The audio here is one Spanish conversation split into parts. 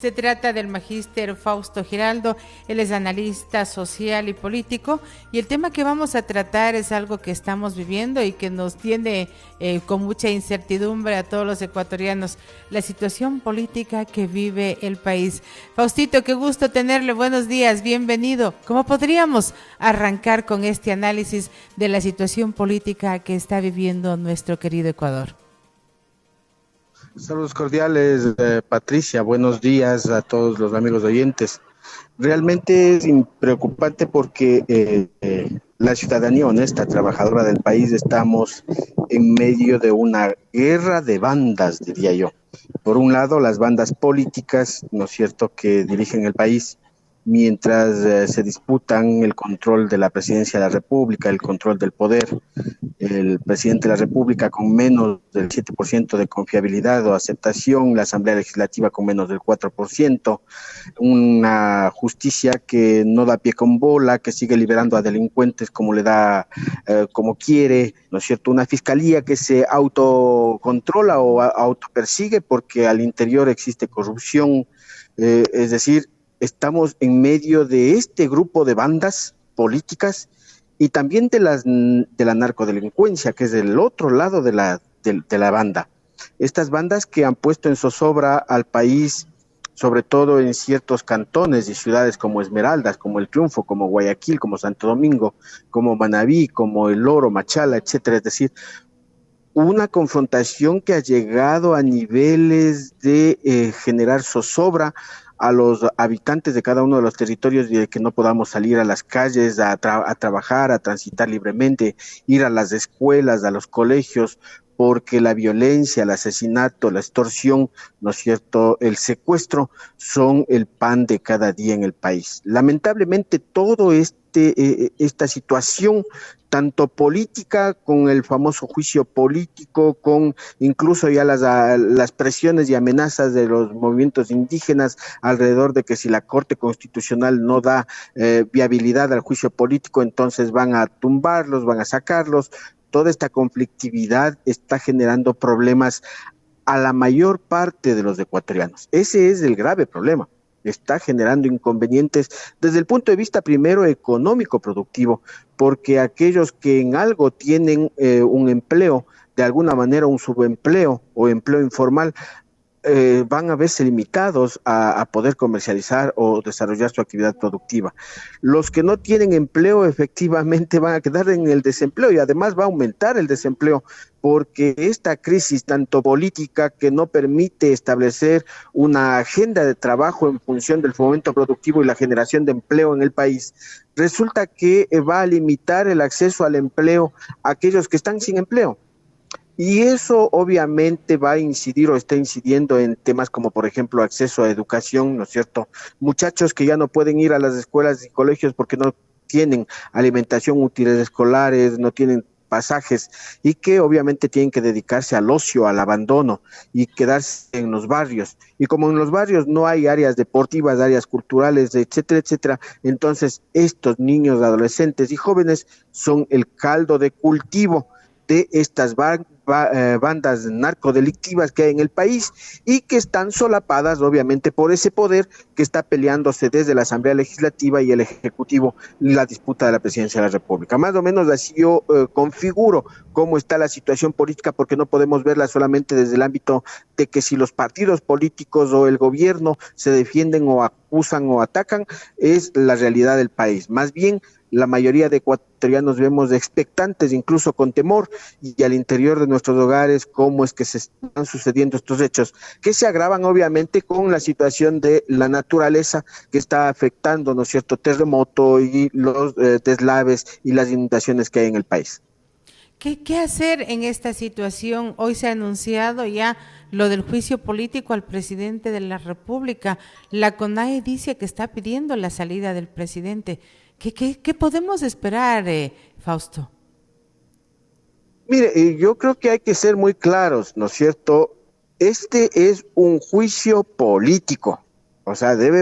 Se trata del magíster Fausto Giraldo, él es analista social y político, y el tema que vamos a tratar es algo que estamos viviendo y que nos tiene con mucha incertidumbre a todos los ecuatorianos, la situación política que vive el país. Faustito, qué gusto tenerle, buenos días, bienvenido. ¿Cómo podríamos arrancar con este análisis de la situación política que está viviendo nuestro querido Ecuador? Saludos cordiales, Patricia. Buenos días a todos los amigos oyentes. Realmente es preocupante porque la ciudadanía honesta, trabajadora del país, estamos en medio de una guerra de bandas, diría yo. Por un lado, las bandas políticas, ¿no es cierto?, que dirigen el país, mientras se disputan el control de la presidencia de la República, el control del poder. El presidente de la República con menos del 7% de confiabilidad o aceptación, la Asamblea Legislativa con menos del 4%, una justicia que no da pie con bola, que sigue liberando a delincuentes como le da, como quiere, ¿no es cierto? Una fiscalía que se autocontrola o autopersigue porque al interior existe corrupción, es decir, estamos en medio de este grupo de bandas políticas y también de la narcodelincuencia, que es del otro lado de la banda. Estas bandas que han puesto en zozobra al país, sobre todo en ciertos cantones y ciudades como Esmeraldas, como El Triunfo, como Guayaquil, como Santo Domingo, como Manabí, como El Oro, Machala, etcétera. Es decir, una confrontación que ha llegado a niveles de generar zozobra a los habitantes de cada uno de los territorios y de que no podamos salir a las calles a trabajar, a transitar libremente, ir a las escuelas, a los colegios, porque la violencia, el asesinato, la extorsión, ¿no es cierto?, el secuestro son el pan de cada día en el país. Lamentablemente todo esta situación tanto política, con el famoso juicio político, con incluso ya las presiones y amenazas de los movimientos indígenas alrededor de que si la Corte Constitucional no da viabilidad al juicio político, entonces van a tumbarlos, van a sacarlos. Toda esta conflictividad está generando problemas a la mayor parte de los ecuatorianos. Ese es el grave problema. Está generando inconvenientes desde el punto de vista primero económico productivo, porque aquellos que en algo tienen un empleo, de alguna manera un subempleo o empleo informal, van a verse limitados a poder comercializar o desarrollar su actividad productiva. Los que no tienen empleo efectivamente van a quedar en el desempleo y además va a aumentar el desempleo porque esta crisis tanto política que no permite establecer una agenda de trabajo en función del fomento productivo y la generación de empleo en el país, resulta que va a limitar el acceso al empleo a aquellos que están sin empleo. Y eso obviamente va a incidir o está incidiendo en temas como, por ejemplo, acceso a educación, ¿no es cierto? Muchachos que ya no pueden ir a las escuelas y colegios porque no tienen alimentación, útiles escolares, no tienen pasajes y que obviamente tienen que dedicarse al ocio, al abandono y quedarse en los barrios. Y como en los barrios no hay áreas deportivas, áreas culturales, etcétera, etcétera, entonces estos niños, adolescentes y jóvenes son el caldo de cultivo de estas bandas narcodelictivas que hay en el país y que están solapadas obviamente por ese poder que está peleándose desde la Asamblea Legislativa y el Ejecutivo la disputa de la presidencia de la República. Más o menos así yo configuro cómo está la situación política, porque no podemos verla solamente desde el ámbito de que si los partidos políticos o el gobierno se defienden o acusan o atacan, es la realidad del país. Más bien, la mayoría de ecuatorianos vemos expectantes, incluso con temor, y al interior de nuestros hogares, cómo es que se están sucediendo estos hechos, que se agravan obviamente con la situación de la naturaleza que está afectando, ¿no es cierto?, terremoto y los deslaves y las inundaciones que hay en el país. ¿Qué hacer en esta situación? Hoy se ha anunciado ya lo del juicio político al presidente de la República. La CONAIE dice que está pidiendo la salida del presidente. ¿Qué podemos esperar, Fausto? Mire, yo creo que hay que ser muy claros, ¿no es cierto? Este es un juicio político. O sea, debe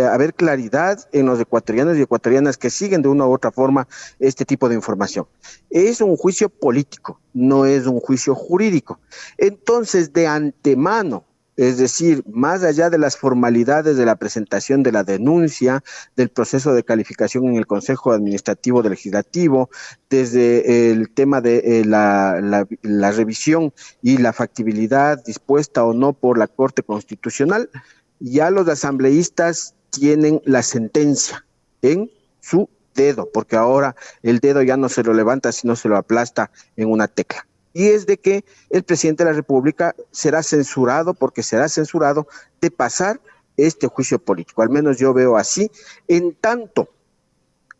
haber claridad en los ecuatorianos y ecuatorianas que siguen de una u otra forma este tipo de información. Es un juicio político, no es un juicio jurídico. Entonces, de antemano, Es decir, más allá de las formalidades de la presentación de la denuncia, del proceso de calificación en el Consejo Administrativo del Legislativo, desde el tema de la revisión y la factibilidad dispuesta o no por la Corte Constitucional, ya los asambleístas tienen la sentencia en su dedo, porque ahora el dedo ya no se lo levanta, sino se lo aplasta en una tecla. Y es de que el presidente de la República será censurado, porque será censurado de pasar este juicio político. Al menos yo veo así, en tanto,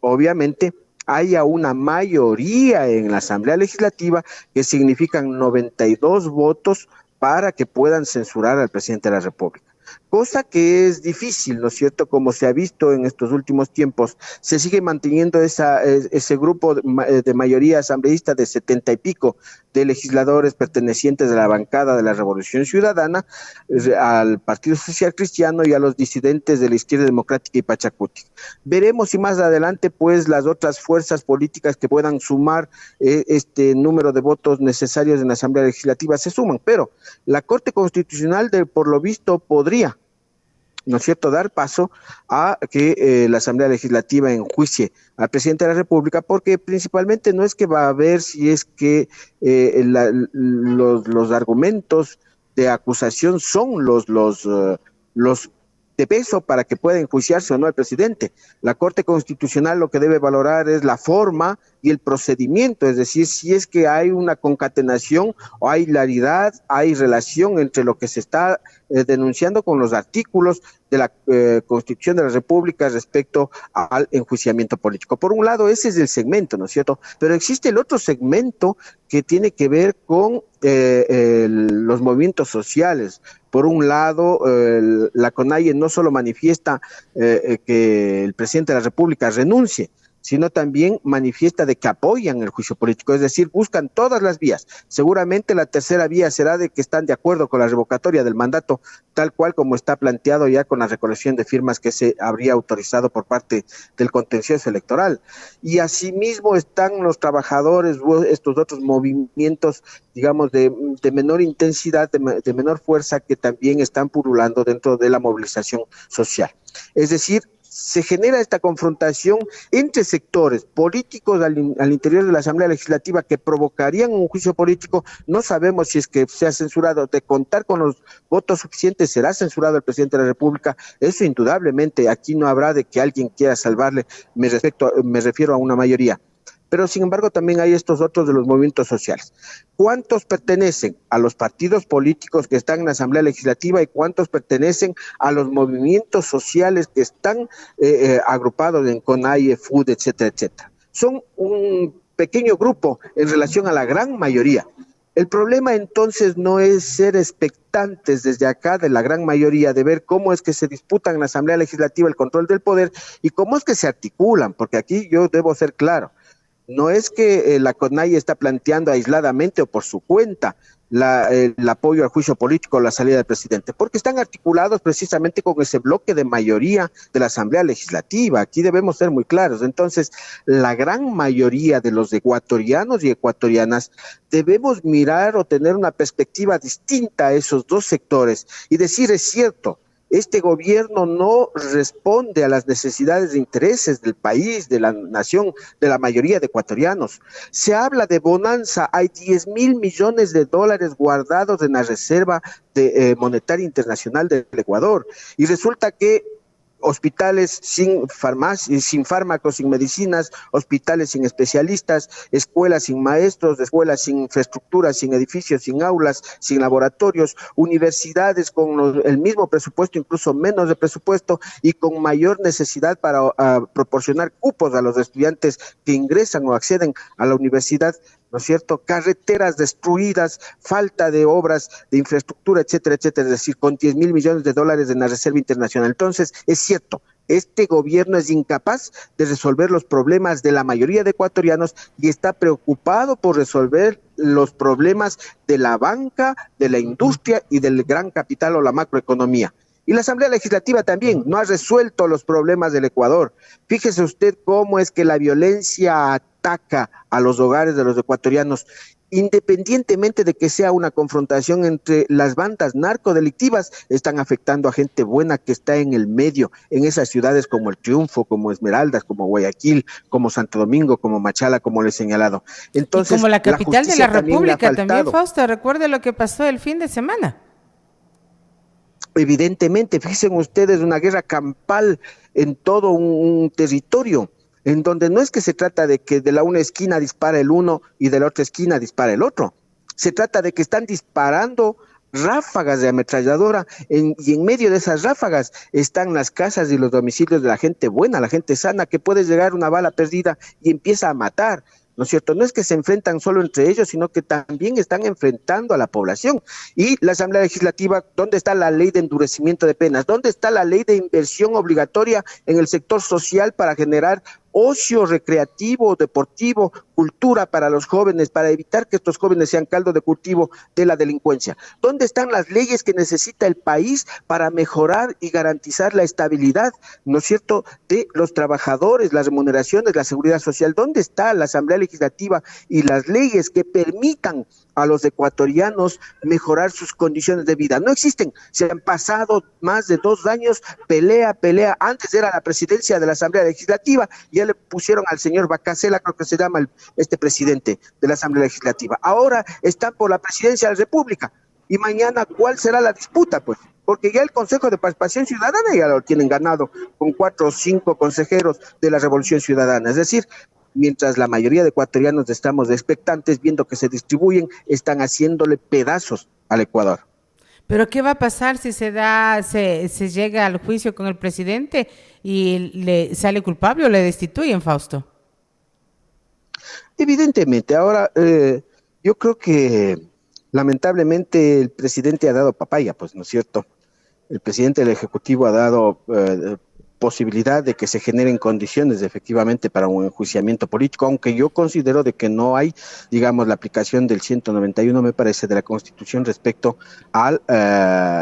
obviamente, haya una mayoría en la Asamblea Legislativa, que significan 92 votos para que puedan censurar al presidente de la República. Cosa que es difícil, ¿no es cierto? Como se ha visto en estos últimos tiempos, se sigue manteniendo ese grupo de mayoría asambleísta de 70 y pico de legisladores pertenecientes a la bancada de la Revolución Ciudadana, al Partido Social Cristiano y a los disidentes de la Izquierda Democrática y Pachacuti. Veremos si más adelante, pues, las otras fuerzas políticas que puedan sumar este número de votos necesarios en la Asamblea Legislativa se suman, pero la Corte Constitucional, por lo visto, podría, ¿no es cierto?, dar paso a que la Asamblea Legislativa enjuicie al presidente de la República, porque principalmente no es que va a ver si es que los argumentos de acusación son los de peso para que pueda enjuiciarse o no el presidente. La Corte Constitucional lo que debe valorar es la forma y el procedimiento, es decir, si es que hay una concatenación o hay hilaridad, hay relación entre lo que se está denunciando con los artículos de la Constitución de la República respecto al enjuiciamiento político. Por un lado, ese es el segmento, ¿no es cierto? Pero existe el otro segmento que tiene que ver con los movimientos sociales. Por un lado, la CONAIE no solo manifiesta que el presidente de la República renuncie, sino también manifiesta de que apoyan el juicio político, es decir, buscan todas las vías. Seguramente la tercera vía será de que están de acuerdo con la revocatoria del mandato, tal cual como está planteado ya con la recolección de firmas que se habría autorizado por parte del contencioso electoral. Y asimismo están los trabajadores, estos otros movimientos, digamos, de menor intensidad, de menor fuerza, que también están pululando dentro de la movilización social. Es decir, se genera esta confrontación entre sectores políticos al interior de la Asamblea Legislativa que provocarían un juicio político. No sabemos si es que sea censurado. De contar con los votos suficientes, será censurado el presidente de la República. Eso indudablemente, aquí no habrá de que alguien quiera salvarle, me refiero a una mayoría. Pero sin embargo también hay estos otros de los movimientos sociales. ¿Cuántos pertenecen a los partidos políticos que están en la Asamblea Legislativa y cuántos pertenecen a los movimientos sociales que están agrupados en CONAIE, FUD, etcétera, etcétera? Son un pequeño grupo en relación a la gran mayoría. El problema entonces no es ser expectantes desde acá de la gran mayoría de ver cómo es que se disputan en la Asamblea Legislativa el control del poder y cómo es que se articulan, porque aquí yo debo ser claro. No es que la CONAIE está planteando aisladamente o por su cuenta el apoyo al juicio político o la salida del presidente, porque están articulados precisamente con ese bloque de mayoría de la Asamblea Legislativa. Aquí debemos ser muy claros. Entonces, la gran mayoría de los ecuatorianos y ecuatorianas debemos mirar o tener una perspectiva distinta a esos dos sectores y decir, es cierto, este gobierno no responde a las necesidades de intereses del país, de la nación, de la mayoría de ecuatorianos. Se habla de bonanza, hay 10,000 millones de dólares guardados en la Reserva Monetaria Internacional del Ecuador, y resulta que hospitales sin farmacias, sin fármacos, sin medicinas, hospitales sin especialistas, escuelas sin maestros, escuelas sin infraestructura, sin edificios, sin aulas, sin laboratorios, universidades con el mismo presupuesto, incluso menos de presupuesto, y con mayor necesidad para proporcionar cupos a los estudiantes que ingresan o acceden a la universidad, ¿no es cierto? Carreteras destruidas, falta de obras, de infraestructura, etcétera, etcétera, es decir, con 10,000 millones de dólares en la Reserva Internacional. Entonces, es cierto, este gobierno es incapaz de resolver los problemas de la mayoría de ecuatorianos y está preocupado por resolver los problemas de la banca, de la industria y del gran capital o la macroeconomía. Y la Asamblea Legislativa también no ha resuelto los problemas del Ecuador. Fíjese usted cómo es que la violencia ataca a los hogares de los ecuatorianos independientemente de que sea una confrontación entre las bandas narcodelictivas, están afectando a gente buena que está en el medio, en esas ciudades como El Triunfo, como Esmeraldas, como Guayaquil, como Santo Domingo, como Machala, como le he señalado. Y como Entonces, la la capital de la justicia también le ha República también, faltado. Fausto, recuerde lo que pasó el fin de semana. Evidentemente, fíjense ustedes, una guerra campal en todo un territorio, en donde no es que se trata de que de la una esquina dispara el uno y de la otra esquina dispara el otro. Se trata de que están disparando ráfagas de ametralladora y en medio de esas ráfagas están las casas y los domicilios de la gente buena, la gente sana, que puede llegar una bala perdida y empieza a matar. ¿No es cierto? No es que se enfrentan solo entre ellos, sino que también están enfrentando a la población. Y la Asamblea Legislativa, ¿dónde está la ley de endurecimiento de penas? ¿Dónde está la ley de inversión obligatoria en el sector social para generar ocio recreativo, deportivo, cultura para los jóvenes, para evitar que estos jóvenes sean caldo de cultivo de la delincuencia? ¿Dónde están las leyes que necesita el país para mejorar y garantizar la estabilidad, ¿no es cierto?, de los trabajadores, las remuneraciones, la seguridad social? ¿Dónde está la Asamblea Legislativa y las leyes que permitan a los ecuatorianos mejorar sus condiciones de vida? No existen. Se han pasado más de 2 años, pelea. Antes era la presidencia de la Asamblea Legislativa, ya le pusieron al señor Bacasela, creo que se llama este presidente de la Asamblea Legislativa. Ahora están por la presidencia de la República. Y mañana, ¿cuál será la disputa? Pues porque ya el Consejo de Participación Ciudadana ya lo tienen ganado con 4 o 5 consejeros de la Revolución Ciudadana. Es decir, mientras la mayoría de ecuatorianos estamos expectantes viendo que se distribuyen, están haciéndole pedazos al Ecuador. Pero ¿qué va a pasar si se llega al juicio con el presidente y le sale culpable o le destituyen, Fausto? Evidentemente, ahora yo creo que lamentablemente el presidente ha dado papaya, pues, ¿no es cierto? El presidente del Ejecutivo ha dado posibilidad de que se generen condiciones efectivamente para un enjuiciamiento político, aunque yo considero de que no hay, digamos, la aplicación del 191, me parece, de la Constitución respecto al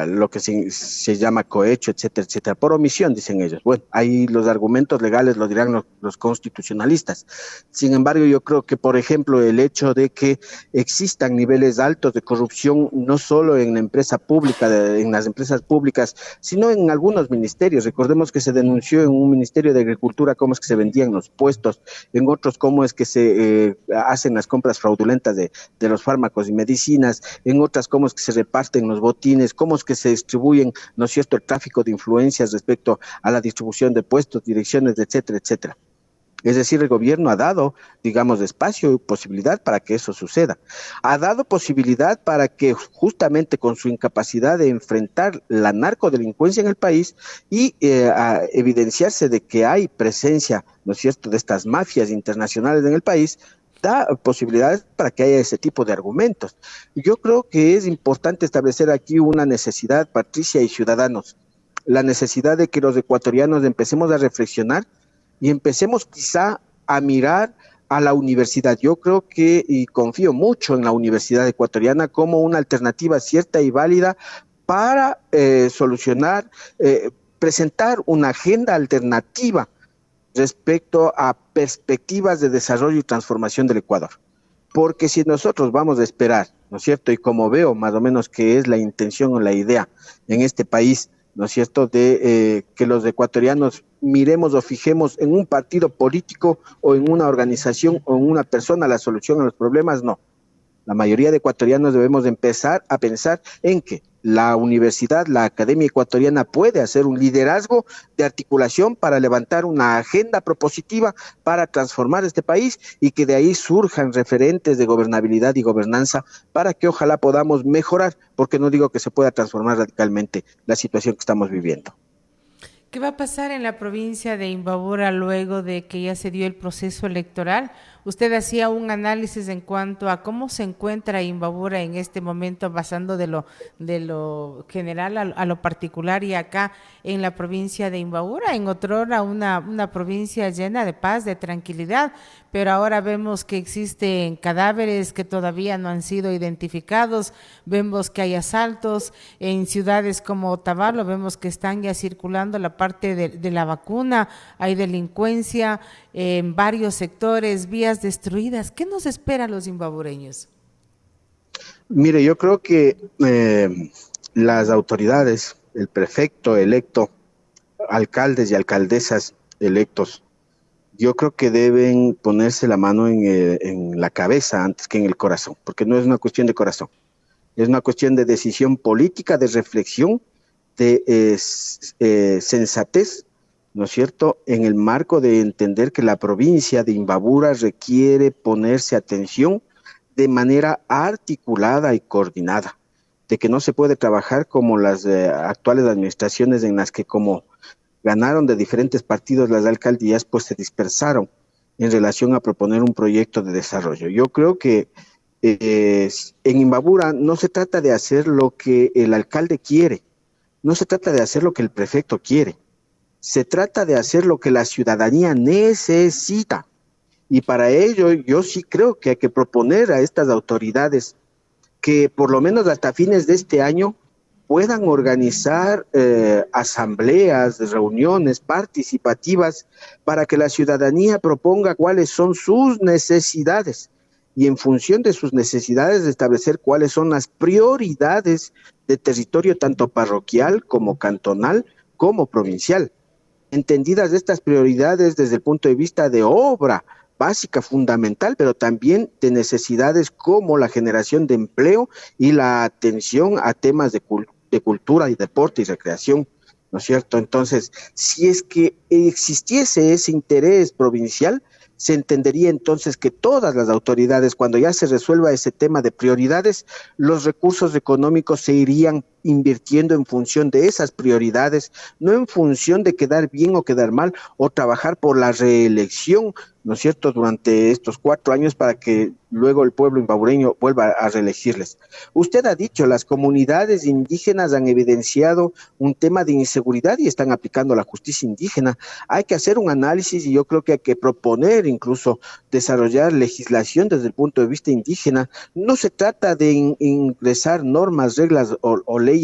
lo que se llama cohecho, etcétera, etcétera, por omisión, dicen ellos. Bueno, ahí los argumentos legales lo dirán los constitucionalistas. Sin embargo, yo creo que, por ejemplo, el hecho de que existan niveles altos de corrupción, no solo en la empresa pública, en las empresas públicas, sino en algunos ministerios. Recordemos que se denunció en un ministerio de Agricultura cómo es que se vendían los puestos, en otros cómo es que se hacen las compras fraudulentas de los fármacos y medicinas, en otras cómo es que se reparten los botines, cómo es que se distribuyen, ¿no es cierto?, el tráfico de influencias respecto a la distribución de puestos, direcciones, etcétera, etcétera. Es decir, el gobierno ha dado, digamos, espacio y posibilidad para que eso suceda. Ha dado posibilidad para que justamente con su incapacidad de enfrentar la narcodelincuencia en el país y a evidenciarse de que hay presencia, ¿no es cierto?, de estas mafias internacionales en el país, da posibilidades para que haya ese tipo de argumentos. Yo creo que es importante establecer aquí una necesidad, Patricia y ciudadanos, la necesidad de que los ecuatorianos empecemos a reflexionar y empecemos quizá a mirar a la universidad. Yo creo que, y confío mucho en la Universidad Ecuatoriana como una alternativa cierta y válida para solucionar, presentar una agenda alternativa respecto a perspectivas de desarrollo y transformación del Ecuador. Porque si nosotros vamos a esperar, ¿no es cierto? Y como veo más o menos que es la intención o la idea en este país, ¿no es cierto?, de que los ecuatorianos miremos o fijemos en un partido político o en una organización o en una persona la solución a los problemas, no. La mayoría de ecuatorianos debemos empezar a pensar en que la universidad, la Academia Ecuatoriana puede hacer un liderazgo de articulación para levantar una agenda propositiva para transformar este país y que de ahí surjan referentes de gobernabilidad y gobernanza para que ojalá podamos mejorar, porque no digo que se pueda transformar radicalmente la situación que estamos viviendo. ¿Qué va a pasar en la provincia de Imbabura luego de que ya se dio el proceso electoral? Usted hacía un análisis en cuanto a cómo se encuentra Imbabura en este momento, pasando de lo general a lo particular, y acá en la provincia de Imbabura, en otrora una provincia llena de paz, de tranquilidad, pero ahora vemos que existen cadáveres que todavía no han sido identificados, vemos que hay asaltos en ciudades como Otavalo, vemos que están ya circulando la parte de la vacuna, hay delincuencia en varios sectores, vías destruidas. ¿Qué nos espera a los imbabureños? Mire, yo creo que las autoridades, el prefecto electo, alcaldes y alcaldesas electos, yo creo que deben ponerse la mano en la cabeza antes que en el corazón, porque no es una cuestión de corazón, es una cuestión de decisión política, de reflexión, de sensatez, ¿no es cierto?, en el marco de entender que la provincia de Imbabura requiere ponerse atención de manera articulada y coordinada, de que no se puede trabajar como las actuales administraciones en las que como ganaron de diferentes partidos las alcaldías, pues se dispersaron en relación a proponer un proyecto de desarrollo. Yo creo que en Imbabura no se trata de hacer lo que el alcalde quiere, no se trata de hacer lo que el prefecto quiere, se trata de hacer lo que la ciudadanía necesita. Y para ello yo sí creo que hay que proponer a estas autoridades que por lo menos hasta fines de este año puedan organizar asambleas, reuniones participativas para que la ciudadanía proponga cuáles son sus necesidades y en función de sus necesidades establecer cuáles son las prioridades de territorio tanto parroquial como cantonal como provincial. Entendidas estas prioridades desde el punto de vista de obra básica, fundamental, pero también de necesidades como la generación de empleo y la atención a temas de cultura y deporte y recreación, ¿no es cierto? Entonces, si es que existiese ese interés provincial, se entendería entonces que todas las autoridades, cuando ya se resuelva ese tema de prioridades, los recursos económicos se irían invirtiendo en función de esas prioridades, no en función de quedar bien o quedar mal o trabajar por la reelección, ¿no es cierto?, durante estos 4 años para que luego el pueblo imbabureño vuelva a reelegirles. Usted ha dicho, las comunidades indígenas han evidenciado un tema de inseguridad y están aplicando la justicia indígena. Hay que hacer un análisis y yo creo que hay que proponer incluso desarrollar legislación desde el punto de vista indígena. No se trata de ingresar normas, reglas o leyes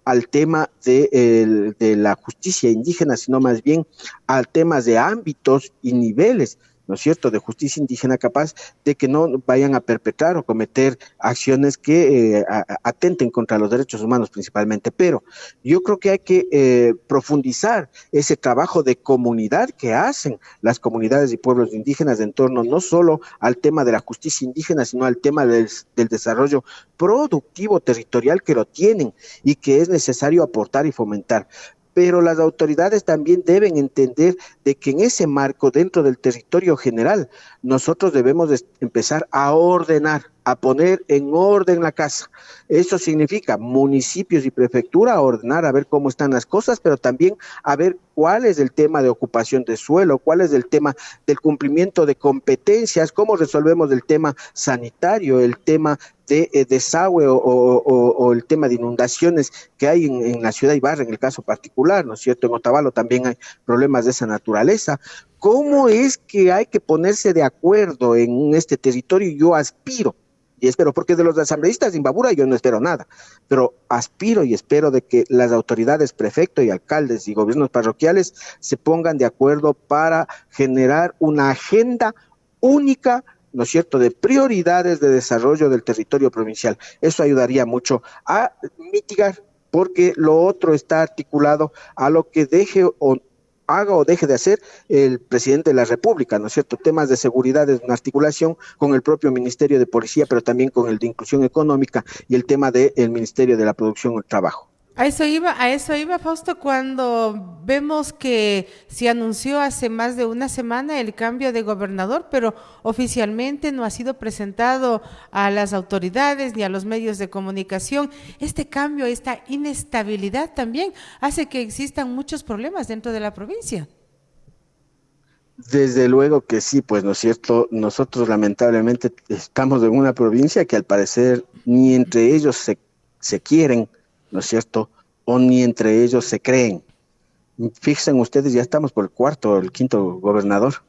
al tema de la justicia indígena, sino más bien al temas de ámbitos y niveles, ¿no es cierto?, de justicia indígena capaz de que no vayan a perpetrar o cometer acciones que atenten contra los derechos humanos principalmente. Pero yo creo que hay que profundizar ese trabajo de comunidad que hacen las comunidades y pueblos indígenas en torno no solo al tema de la justicia indígena, sino al tema del desarrollo productivo territorial que lo tienen y que es necesario aportar y fomentar. Pero las autoridades también deben entender de que en ese marco, dentro del territorio general, nosotros debemos empezar a ordenar, a poner en orden la casa. Eso significa municipios y prefectura, a ordenar, a ver cómo están las cosas, pero también a ver cuál es el tema de ocupación de suelo, cuál es el tema del cumplimiento de competencias, cómo resolvemos el tema sanitario, el tema de desagüe o el tema de inundaciones que hay en la ciudad de Ibarra, en el caso particular, ¿no es cierto? En Otavalo también hay problemas de esa naturaleza. ¿Cómo es que hay que ponerse de acuerdo en este territorio? Yo aspiro y espero, porque de los asambleístas de Imbabura yo no espero nada, pero aspiro y espero de que las autoridades, prefectos y alcaldes y gobiernos parroquiales se pongan de acuerdo para generar una agenda única, ¿no es cierto?, de prioridades de desarrollo del territorio provincial. Eso ayudaría mucho a mitigar, porque lo otro está articulado a lo que deje o haga o deje de hacer el presidente de la República, ¿no es cierto? Temas de seguridad es una articulación con el propio Ministerio de Policía, pero también con el de Inclusión Económica y el tema del Ministerio de la Producción y el Trabajo. A eso iba, Fausto, cuando vemos que se anunció hace más de una semana el cambio de gobernador, pero oficialmente no ha sido presentado a las autoridades ni a los medios de comunicación. Este cambio, esta inestabilidad también hace que existan muchos problemas dentro de la provincia. Desde luego que sí, pues, ¿no es cierto? Nosotros lamentablemente estamos en una provincia que al parecer ni entre ellos se quieren, ¿no es cierto? O ni entre ellos se creen. Fíjense ustedes, ya estamos por el cuarto o el quinto gobernador.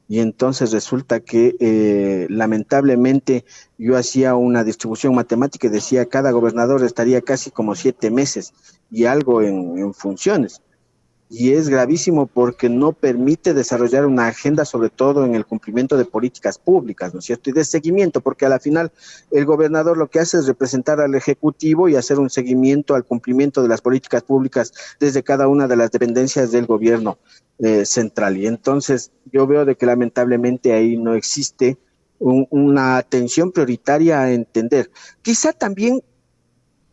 Y entonces resulta que lamentablemente yo hacía una distribución matemática y decía cada gobernador estaría casi como 7 meses y algo en funciones. y es gravísimo porque no permite desarrollar una agenda, sobre todo en el cumplimiento de políticas públicas, ¿no es cierto? Y de seguimiento, porque a la final el gobernador lo que hace es representar al Ejecutivo y hacer un seguimiento al cumplimiento de las políticas públicas desde cada una de las dependencias del gobierno central. Y entonces yo veo de que lamentablemente ahí no existe una atención prioritaria a entender. Quizá también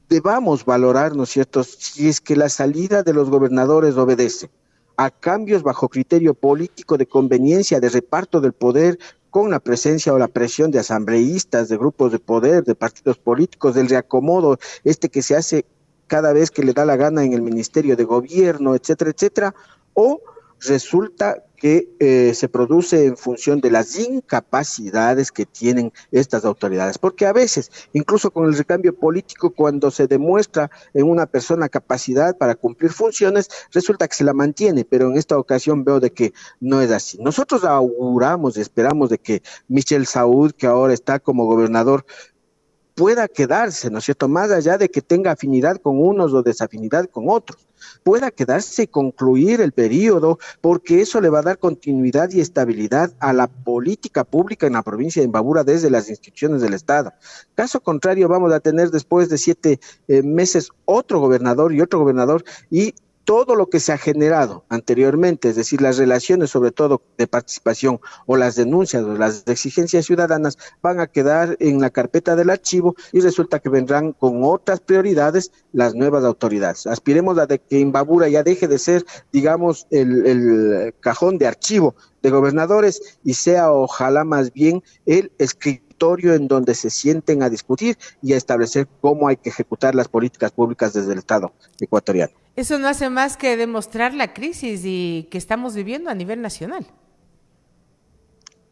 debamos valorar, ¿no es cierto?, si es que la salida de los gobernadores obedece a cambios bajo criterio político de conveniencia, de reparto del poder, con la presencia o la presión de asambleístas, de grupos de poder, de partidos políticos, del reacomodo que se hace cada vez que le da la gana en el Ministerio de Gobierno, etcétera, etcétera, o resulta que se produce en función de las incapacidades que tienen estas autoridades, porque a veces, incluso con el recambio político, cuando se demuestra en una persona capacidad para cumplir funciones, resulta que se la mantiene, pero en esta ocasión veo de que no es así. Nosotros auguramos, esperamos de que Michel Saúd, que ahora está como gobernador, pueda quedarse, ¿no es cierto?, más allá de que tenga afinidad con unos o desafinidad con otros, pueda quedarse y concluir el periodo, porque eso le va a dar continuidad y estabilidad a la política pública en la provincia de Imbabura desde las instituciones del Estado. Caso contrario, vamos a tener después de 7 meses otro gobernador y todo lo que se ha generado anteriormente, es decir, las relaciones sobre todo de participación o las denuncias o las exigencias ciudadanas van a quedar en la carpeta del archivo y resulta que vendrán con otras prioridades las nuevas autoridades. Aspiremos a de que Imbabura ya deje de ser, digamos, el cajón de archivo de gobernadores y sea ojalá más bien el escritorio en donde se sienten a discutir y a establecer cómo hay que ejecutar las políticas públicas desde el Estado ecuatoriano. Eso no hace más que demostrar la crisis y que estamos viviendo a nivel nacional.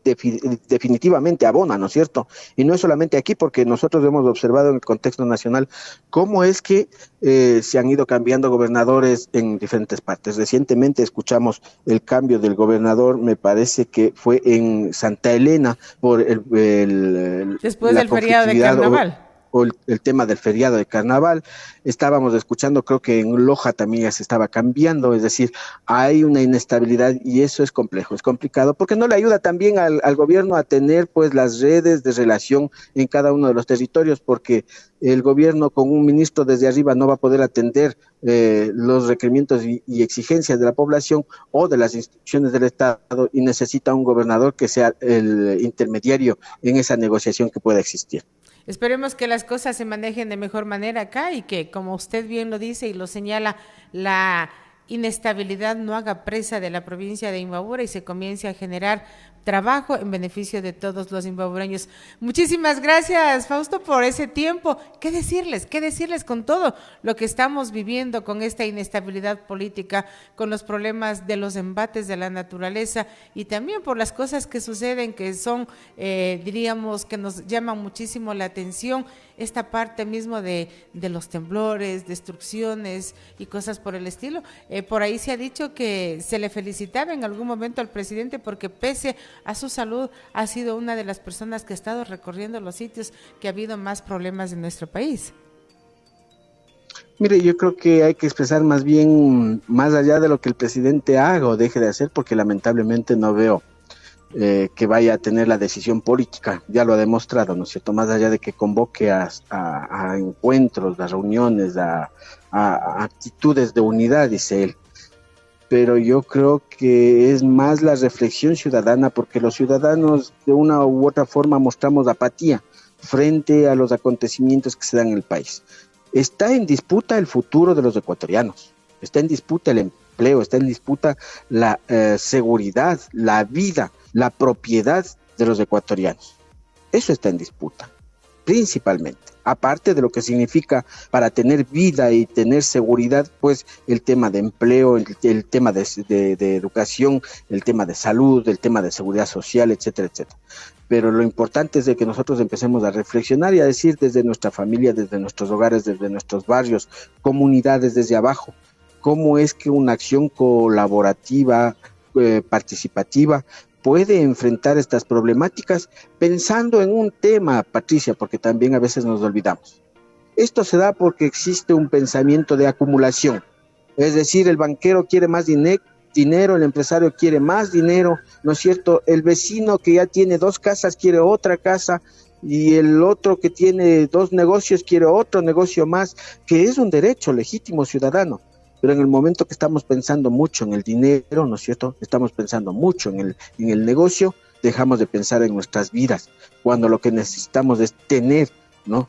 Definitivamente abona, ¿no es cierto? Y no es solamente aquí, porque nosotros hemos observado en el contexto nacional cómo es que se han ido cambiando gobernadores en diferentes partes. Recientemente escuchamos el cambio del gobernador, me parece que fue en Santa Elena, por después la del feriado de carnaval. O el tema del feriado de carnaval. Estábamos escuchando, creo que en Loja también ya se estaba cambiando, es decir, hay una inestabilidad y eso es complejo, es complicado, porque no le ayuda también al gobierno a tener pues las redes de relación en cada uno de los territorios, porque el gobierno con un ministro desde arriba no va a poder atender los requerimientos y exigencias de la población o de las instituciones del Estado, y necesita un gobernador que sea el intermediario en esa negociación que pueda existir. Esperemos que las cosas se manejen de mejor manera acá y que, como usted bien lo dice y lo señala, la inestabilidad no haga presa de la provincia de Imbabura y se comience a generar trabajo en beneficio de todos los imbabureños. Muchísimas gracias, Fausto, por ese tiempo. ¿Qué decirles con todo lo que estamos viviendo, con esta inestabilidad política, con los problemas de los embates de la naturaleza y también por las cosas que suceden que son, diríamos, que nos llaman muchísimo la atención, esta parte mismo de los temblores, destrucciones y cosas por el estilo? Por ahí se ha dicho que se le felicitaba en algún momento al presidente porque pese a su salud ha sido una de las personas que ha estado recorriendo los sitios que ha habido más problemas en nuestro país. Mire, yo creo que hay que expresar más bien, más allá de lo que el presidente haga o deje de hacer, porque lamentablemente no veo que vaya a tener la decisión política, ya lo ha demostrado, ¿no es cierto? Más allá de que convoque a encuentros, a reuniones, a actitudes de unidad, dice él. Pero yo creo que es más la reflexión ciudadana, porque los ciudadanos de una u otra forma mostramos apatía frente a los acontecimientos que se dan en el país. Está en disputa el futuro de los ecuatorianos, está en disputa el empleo, está en disputa la seguridad, la vida, la propiedad de los ecuatorianos. Eso está en disputa, principalmente. Aparte de lo que significa para tener vida y tener seguridad, pues el tema de empleo, el tema de educación, el tema de salud, el tema de seguridad social, etcétera, etcétera. Pero lo importante es de que nosotros empecemos a reflexionar y a decir desde nuestra familia, desde nuestros hogares, desde nuestros barrios, comunidades, desde abajo, cómo es que una acción colaborativa, participativa, puede enfrentar estas problemáticas pensando en un tema, Patricia, porque también a veces nos olvidamos. Esto se da porque existe un pensamiento de acumulación. Es decir, el banquero quiere más dinero, el empresario quiere más dinero, ¿no es cierto? El vecino que ya tiene 2 casas quiere otra casa y el otro que tiene 2 negocios quiere otro negocio más, que es un derecho legítimo ciudadano. Pero en el momento que estamos pensando mucho en el dinero, ¿no es cierto? Estamos pensando mucho en el negocio, dejamos de pensar en nuestras vidas, cuando lo que necesitamos es tener, ¿no?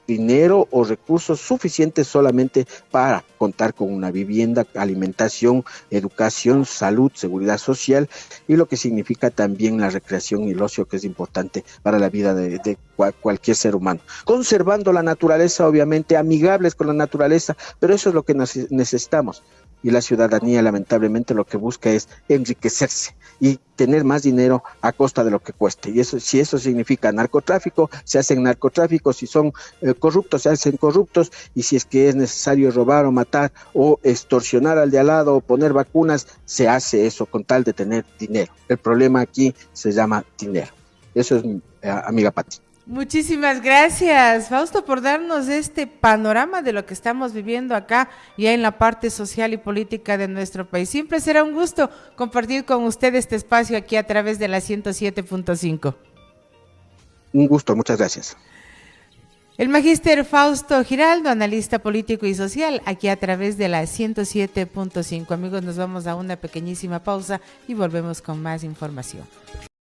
Dinero o recursos suficientes solamente para contar con una vivienda, alimentación, educación, salud, seguridad social y lo que significa también la recreación y el ocio, que es importante para la vida de cualquier ser humano. Conservando la naturaleza, obviamente, amigables con la naturaleza, pero eso es lo que necesitamos. Y la ciudadanía, lamentablemente, lo que busca es enriquecerse y tener más dinero a costa de lo que cueste. Y eso, si eso significa narcotráfico, se hacen narcotráficos; si son corruptos, se hacen corruptos; y si es que es necesario robar o matar o extorsionar al de al lado o poner vacunas, se hace eso con tal de tener dinero. El problema aquí se llama dinero. Eso es, amiga Pati. Muchísimas gracias, Fausto, por darnos este panorama de lo que estamos viviendo acá, ya en la parte social y política de nuestro país. Siempre será un gusto compartir con usted este espacio aquí a través de la 107.5. Un gusto, muchas gracias. El magíster Fausto Giraldo, analista político y social, aquí a través de la 107.5. Amigos, nos vamos a una pequeñísima pausa y volvemos con más información.